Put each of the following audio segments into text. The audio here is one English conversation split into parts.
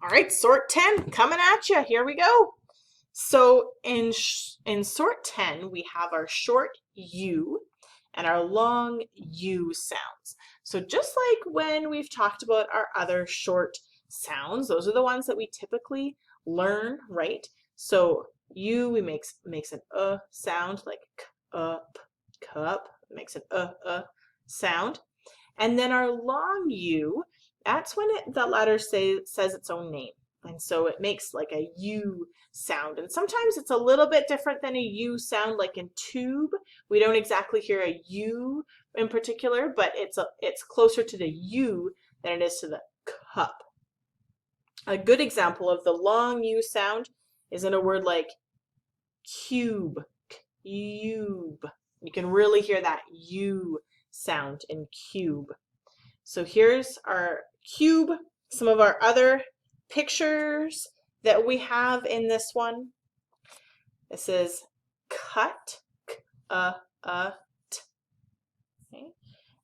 All right, sort 10 coming at you. Here we go. So in sort 10, we have our short U and our long U sounds. So just like when we've talked about our other short sounds, those are the ones that we typically learn, right? So U, we makes an sound like cup, makes an sound. And then our long U, that's when the letter says its own name. And so it makes like a U sound. And sometimes it's a little bit different than a U sound, like in tube. We don't exactly hear a U in particular, but it's closer to the U than it is to the cup. A good example of the long U sound is in a word like cube, cube. You can really hear that U sound in cube. So here's our cube, some of our other pictures that we have in this one. This is cut, t. Okay.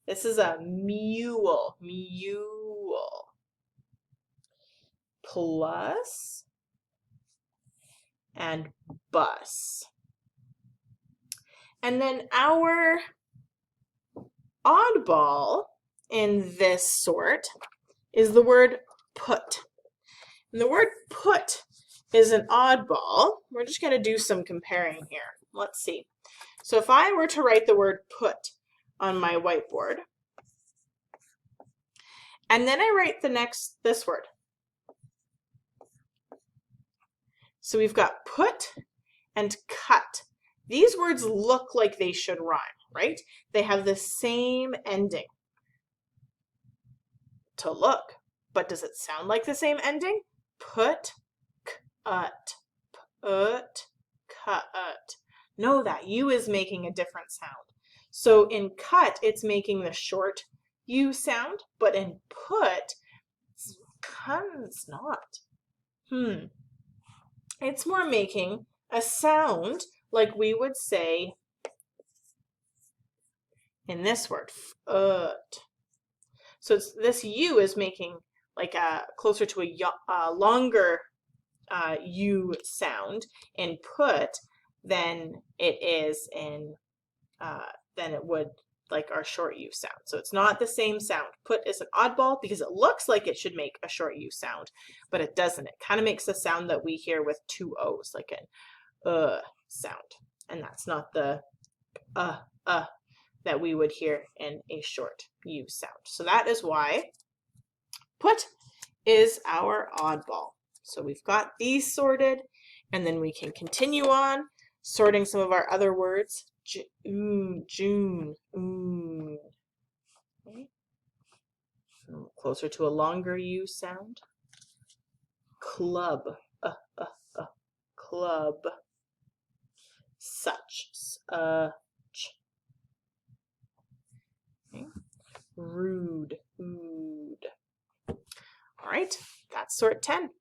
This is a mule, mule. Plus and bus. And then our oddball in this sort is the word put. And the word put is an oddball. We're just going to do some comparing here. Let's see. So if I were to write the word put on my whiteboard, and then I write this word. So we've got put and cut. These words look like they should rhyme, right? They have the same ending to look, but does it sound like the same ending? Put, cut, put, cut. No, that U is making a different sound. So in cut, it's making the short U sound, but in put, it's not. It's more making a sound like we would say in this word, foot. So this U is making like a closer to a longer U sound in put than it is in than it would like our short U sound. So it's not the same sound. Put is an oddball because it looks like it should make a short U sound, but it doesn't. It kind of makes the sound that we hear with two O's, like an sound. And that's not the that we would hear in a short U sound. So that is why put is our oddball. So we've got these sorted, and then we can continue on sorting some of our other words. June, okay. Closer to a longer U sound. Club, club. Such, okay. Rude, ood. All right, that's sort 10.